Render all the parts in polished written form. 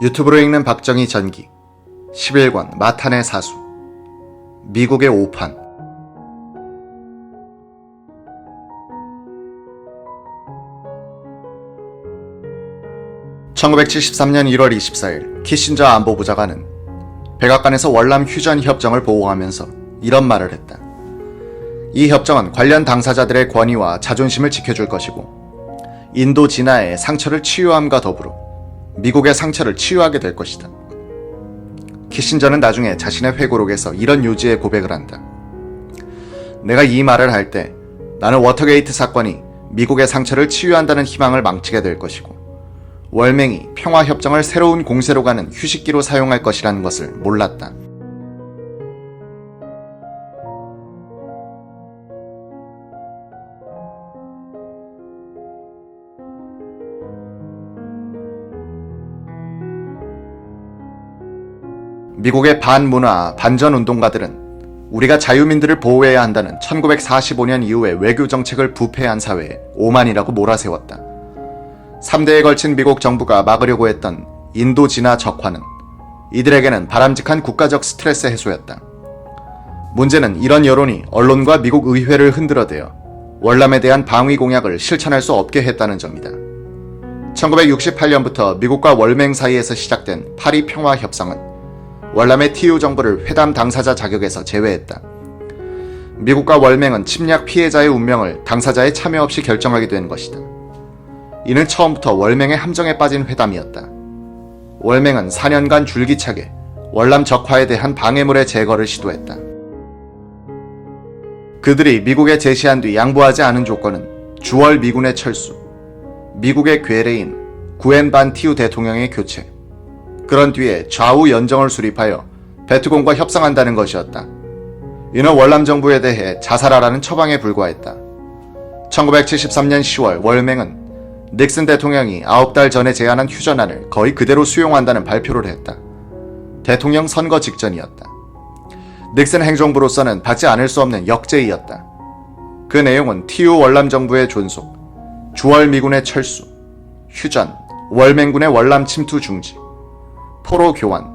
유튜브로 읽는 박정희 전기 11권 마탄의 사수 미국의 오판 1973년 1월 24일 키신저 안보부장관은 백악관에서 월남 휴전 협정을 보고하면서 이런 말을 했다. 이 협정은 관련 당사자들의 권위와 자존심을 지켜줄 것이고 인도 진화의 상처를 치유함과 더불어 미국의 상처를 치유하게 될 것이다. 키신저는 나중에 자신의 회고록에서 이런 요지의 고백을 한다. 내가 이 말을 할 때 나는 워터게이트 사건이 미국의 상처를 치유한다는 희망을 망치게 될 것이고 월맹이 평화협정을 새로운 공세로 가는 휴식기로 사용할 것이라는 것을 몰랐다. 미국의 반문화, 반전운동가들은 우리가 자유민들을 보호해야 한다는 1945년 이후의 외교정책을 부패한 사회에 오만이라고 몰아세웠다. 3대에 걸친 미국 정부가 막으려고 했던 인도 진화 적화는 이들에게는 바람직한 국가적 스트레스 해소였다. 문제는 이런 여론이 언론과 미국 의회를 흔들어대어 월남에 대한 방위 공약을 실천할 수 없게 했다는 점이다. 1968년부터 미국과 월맹 사이에서 시작된 파리 평화협상은 월남의 TU 정부를 회담 당사자 자격에서 제외했다. 미국과 월맹은 침략 피해자의 운명을 당사자의 참여 없이 결정하게 된 것이다. 이는 처음부터 월맹의 함정에 빠진 회담이었다. 월맹은 4년간 줄기차게 월남 적화에 대한 방해물의 제거를 시도했다. 그들이 미국에 제시한 뒤 양보하지 않은 조건은 주월 미군의 철수, 미국의 괴뢰인 구엔반 티우 대통령의 교체, 그런 뒤에 좌우 연정을 수립하여 베트공과 협상한다는 것이었다. 이는 월남 정부에 대해 자살하라는 처방에 불과했다. 1973년 10월 월맹은 닉슨 대통령이 9달 전에 제안한 휴전안을 거의 그대로 수용한다는 발표를 했다. 대통령 선거 직전이었다. 닉슨 행정부로서는 받지 않을 수 없는 역제의였다. 그 내용은 TU 월남 정부의 존속, 주월 미군의 철수, 휴전, 월맹군의 월남 침투 중지, 포로 교환,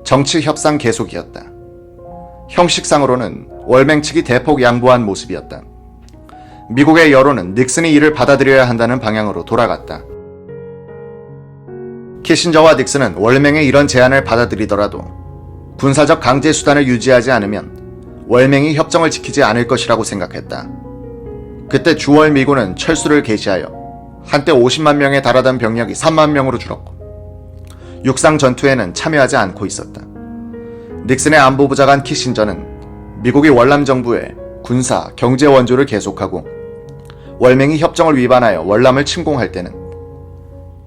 정치 협상 계속이었다. 형식상으로는 월맹 측이 대폭 양보한 모습이었다. 미국의 여론은 닉슨이 이를 받아들여야 한다는 방향으로 돌아갔다. 키신저와 닉슨은 월맹의 이런 제안을 받아들이더라도 군사적 강제 수단을 유지하지 않으면 월맹이 협정을 지키지 않을 것이라고 생각했다. 그때 주월 미군은 철수를 개시하여 한때 50만 명에 달하던 병력이 3만 명으로 줄었고 육상 전투에는 참여하지 않고 있었다. 닉슨의 안보부장관 키신저는 미국이 월남 정부에 군사, 경제 원조를 계속하고 월맹이 협정을 위반하여 월남을 침공할 때는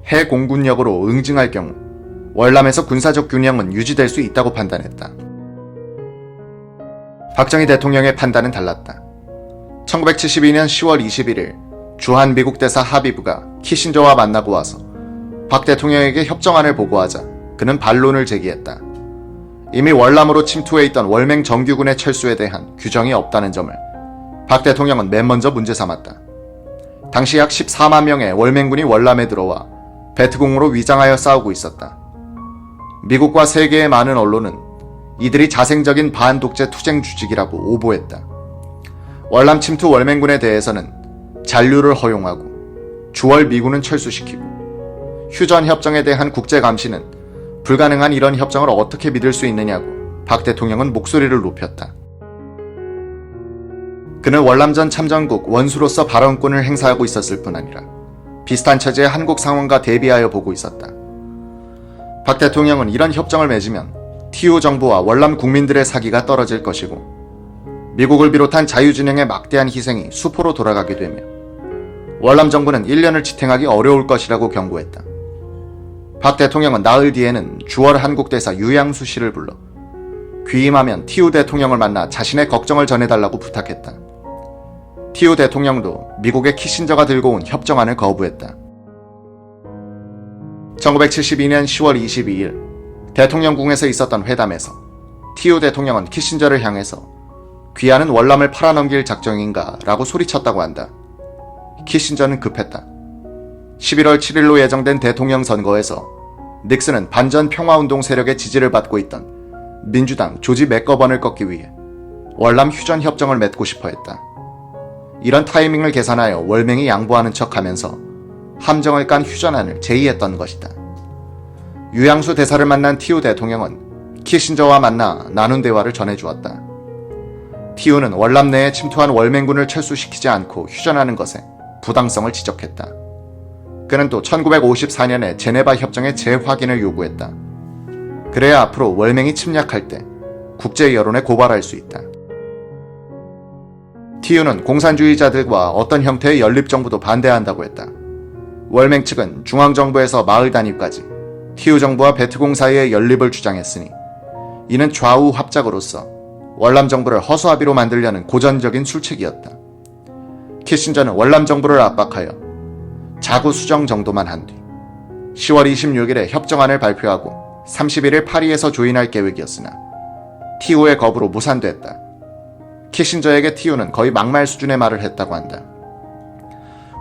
해공군력으로 응징할 경우 월남에서 군사적 균형은 유지될 수 있다고 판단했다. 박정희 대통령의 판단은 달랐다. 1972년 10월 21일 주한 미국 대사 하비브가 키신저와 만나고 와서 박 대통령에게 협정안을 보고하자 그는 반론을 제기했다. 이미 월남으로 침투해 있던 월맹 정규군의 철수에 대한 규정이 없다는 점을 박 대통령은 맨 먼저 문제 삼았다. 당시 약 14만 명의 월맹군이 월남에 들어와 베트공으로 위장하여 싸우고 있었다. 미국과 세계의 많은 언론은 이들이 자생적인 반독재 투쟁 주직이라고 오보했다. 월남 침투 월맹군에 대해서는 잔류를 허용하고 주월 미군은 철수시키고 휴전 협정에 대한 국제 감시는 불가능한 이런 협정을 어떻게 믿을 수 있느냐고 박 대통령은 목소리를 높였다. 그는 월남전 참전국 원수로서 발언권을 행사하고 있었을 뿐 아니라 비슷한 처지의 한국 상황과 대비하여 보고 있었다. 박 대통령은 이런 협정을 맺으면 TU 정부와 월남 국민들의 사기가 떨어질 것이고 미국을 비롯한 자유진영의 막대한 희생이 수포로 돌아가게 되며 월남 정부는 1년을 지탱하기 어려울 것이라고 경고했다. 박 대통령은 나흘 뒤에는 주월 한국대사 유양수 씨를 불러 귀임하면 TU 대통령을 만나 자신의 걱정을 전해달라고 부탁했다. TU 대통령도 미국의 키신저가 들고 온 협정안을 거부했다. 1972년 10월 22일 대통령궁에서 있었던 회담에서 TU 대통령은 키신저를 향해서 귀하는 월남을 팔아넘길 작정인가 라고 소리쳤다고 한다. 키신저는 급했다. 11월 7일로 예정된 대통령 선거에서 닉슨은 반전 평화운동 세력의 지지를 받고 있던 민주당 조지 맥거번을 꺾기 위해 월남 휴전 협정을 맺고 싶어 했다. 이런 타이밍을 계산하여 월맹이 양보하는 척하면서 함정을 깐 휴전안을 제의했던 것이다. 유양수 대사를 만난 티우 대통령은 키신저와 만나 나눈 대화를 전해주었다. 티우는 월남 내에 침투한 월맹군을 철수시키지 않고 휴전하는 것에 부당성을 지적했다. 그는 또 1954년에 제네바 협정의 재확인을 요구했다. 그래야 앞으로 월맹이 침략할 때 국제 여론에 고발할 수 있다. 티우는 공산주의자들과 어떤 형태의 연립정부도 반대한다고 했다. 월맹 측은 중앙정부에서 마을 단위까지 티우 정부와 베트공 사이의 연립을 주장했으니 이는 좌우 합작으로서 월남 정부를 허수아비로 만들려는 고전적인 술책이었다. 키신저는 월남 정부를 압박하여 자구 수정 정도만 한 뒤 10월 26일에 협정안을 발표하고 31일 파리에서 조인할 계획이었으나 티우의 거부로 무산됐다. 키신저에게 티우는 거의 막말 수준의 말을 했다고 한다.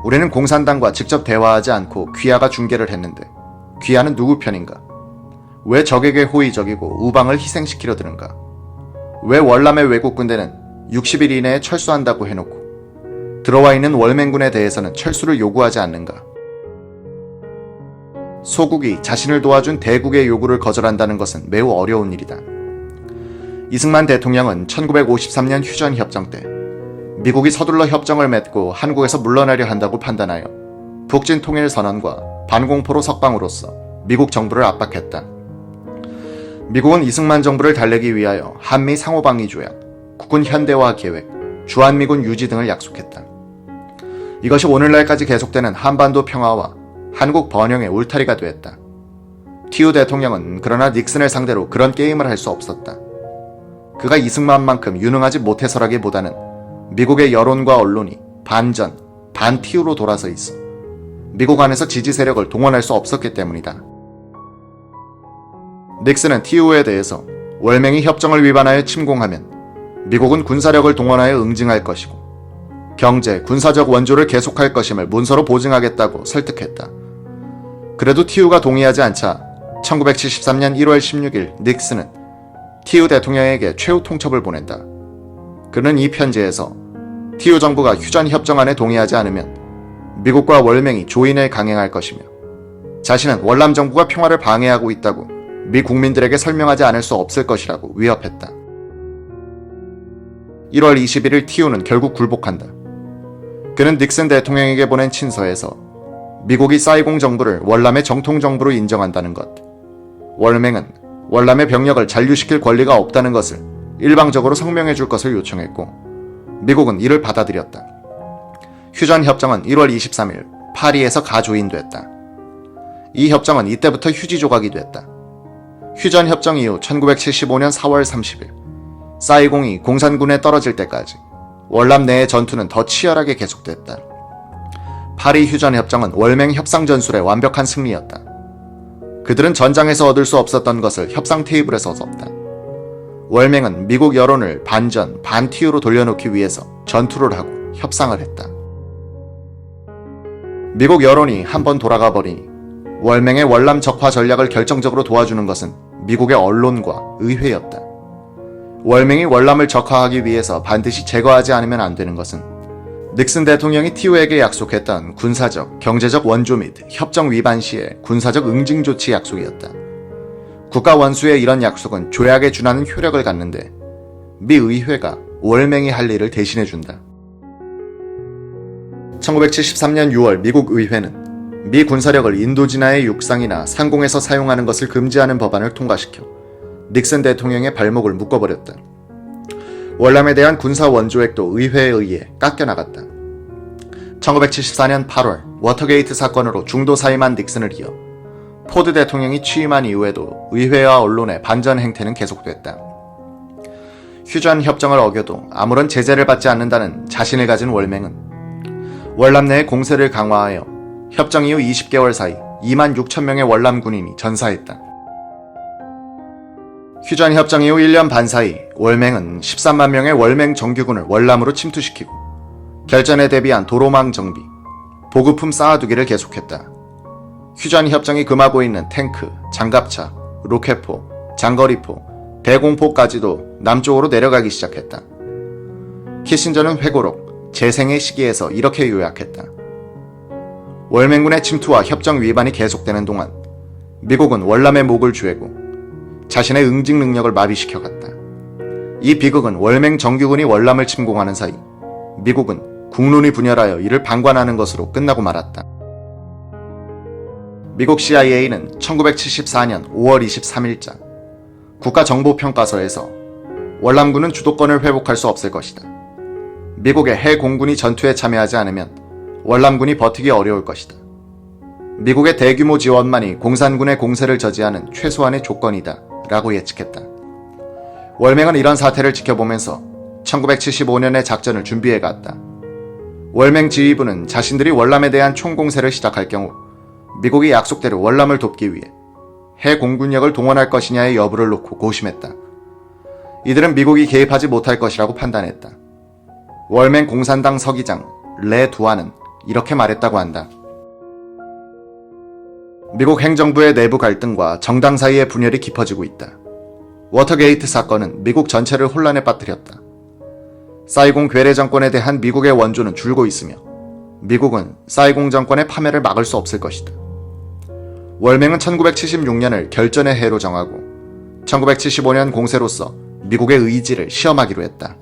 우리는 공산당과 직접 대화하지 않고 귀하가 중계를 했는데 귀하는 누구 편인가? 왜 적에게 호의적이고 우방을 희생시키려 드는가? 왜 월남의 외국 군대는 60일 이내에 철수한다고 해놓고 들어와 있는 월맹군에 대해서는 철수를 요구하지 않는가? 소국이 자신을 도와준 대국의 요구를 거절한다는 것은 매우 어려운 일이다. 이승만 대통령은 1953년 휴전협정 때 미국이 서둘러 협정을 맺고 한국에서 물러나려 한다고 판단하여 북진통일선언과 반공포로 석방으로써 미국 정부를 압박했다. 미국은 이승만 정부를 달래기 위하여 한미 상호방위 조약, 국군 현대화 계획, 주한미군 유지 등을 약속했다. 이것이 오늘날까지 계속되는 한반도 평화와 한국 번영의 울타리가 되었다. 티우 대통령은 그러나 닉슨을 상대로 그런 게임을 할 수 없었다. 그가 이승만만큼 유능하지 못해서라기보다는 미국의 여론과 언론이 반전, 반티우로 돌아서 있어 미국 안에서 지지 세력을 동원할 수 없었기 때문이다. 닉슨은 티우에 대해서 월맹이 협정을 위반하여 침공하면 미국은 군사력을 동원하여 응징할 것이고 경제, 군사적 원조를 계속할 것임을 문서로 보증하겠다고 설득했다. 그래도 티우가 동의하지 않자 1973년 1월 16일 닉슨은 티우 대통령에게 최후 통첩을 보낸다. 그는 이 편지에서 티우 정부가 휴전 협정안에 동의하지 않으면 미국과 월맹이 조인을 강행할 것이며 자신은 월남 정부가 평화를 방해하고 있다고 미 국민들에게 설명하지 않을 수 없을 것이라고 위협했다. 1월 21일 티우는 결국 굴복한다. 그는 닉슨 대통령에게 보낸 친서에서 미국이 사이공 정부를 월남의 정통 정부로 인정한다는 것, 월맹은 월남의 병력을 잔류시킬 권리가 없다는 것을 일방적으로 성명해 줄 것을 요청했고 미국은 이를 받아들였다. 휴전 협정은 1월 23일 파리에서 가조인됐다. 이 협정은 이때부터 휴지 조각이 됐다. 휴전 협정 이후 1975년 4월 30일 사이공이 공산군에 떨어질 때까지 월남 내의 전투는 더 치열하게 계속됐다. 파리 휴전 협정은 월맹 협상 전술의 완벽한 승리였다. 그들은 전장에서 얻을 수 없었던 것을 협상 테이블에서 얻었다. 월맹은 미국 여론을 반전, 반티우로 돌려놓기 위해서 전투를 하고 협상을 했다. 미국 여론이 한번 돌아가 버리니 월맹의 월남 적화 전략을 결정적으로 도와주는 것은 미국의 언론과 의회였다. 월맹이 월남을 적화하기 위해서 반드시 제거하지 않으면 안 되는 것은 닉슨 대통령이 티우에게 약속했던 군사적, 경제적 원조 및 협정 위반 시의 군사적 응징 조치 약속이었다. 국가 원수의 이런 약속은 조약에 준하는 효력을 갖는데 미 의회가 월맹이 할 일을 대신해준다. 1973년 6월 미국 의회는 미 군사력을 인도진화의 육상이나 상공에서 사용하는 것을 금지하는 법안을 통과시켜 닉슨 대통령의 발목을 묶어버렸다. 월남에 대한 군사 원조액도 의회에 의해 깎여나갔다. 1974년 8월 워터게이트 사건으로 중도 사임한 닉슨을 이어 포드 대통령이 취임한 이후에도 의회와 언론의 반전 행태는 계속됐다. 휴전 협정을 어겨도 아무런 제재를 받지 않는다는 자신을 가진 월맹은 월남 내의 공세를 강화하여 협정 이후 20개월 사이 2만 6천 명의 월남 군인이 전사했다. 휴전 협정 이후 1년 반 사이 월맹은 13만 명의 월맹 정규군을 월남으로 침투시키고 결전에 대비한 도로망 정비, 보급품 쌓아두기를 계속했다. 휴전 협정이 금하고 있는 탱크, 장갑차, 로켓포, 장거리포, 대공포까지도 남쪽으로 내려가기 시작했다. 키신저는 회고록 재생의 시기에서 이렇게 요약했다. 월맹군의 침투와 협정 위반이 계속되는 동안 미국은 월남의 목을 죄고 자신의 응징 능력을 마비시켜갔다. 이 비극은 월맹 정규군이 월남을 침공하는 사이 미국은 국론이 분열하여 이를 방관하는 것으로 끝나고 말았다. 미국 CIA는 1974년 5월 23일자 국가정보평가서에서 월남군은 주도권을 회복할 수 없을 것이다. 미국의 해공군이 전투에 참여하지 않으면 월남군이 버티기 어려울 것이다. 미국의 대규모 지원만이 공산군의 공세를 저지하는 최소한의 조건이다 라고 예측했다. 월맹은 이런 사태를 지켜보면서 1975년의 작전을 준비해갔다. 월맹 지휘부는 자신들이 월남에 대한 총공세를 시작할 경우 미국이 약속대로 월남을 돕기 위해 해공군력을 동원할 것이냐의 여부를 놓고 고심했다. 이들은 미국이 개입하지 못할 것이라고 판단했다. 월맹 공산당 서기장 레 두안은 이렇게 말했다고 한다. 미국 행정부의 내부 갈등과 정당 사이의 분열이 깊어지고 있다. 워터게이트 사건은 미국 전체를 혼란에 빠뜨렸다. 사이공 괴뢰 정권에 대한 미국의 원조는 줄고 있으며 미국은 사이공 정권의 파멸을 막을 수 없을 것이다. 월맹은 1976년을 결전의 해로 정하고 1975년 공세로서 미국의 의지를 시험하기로 했다.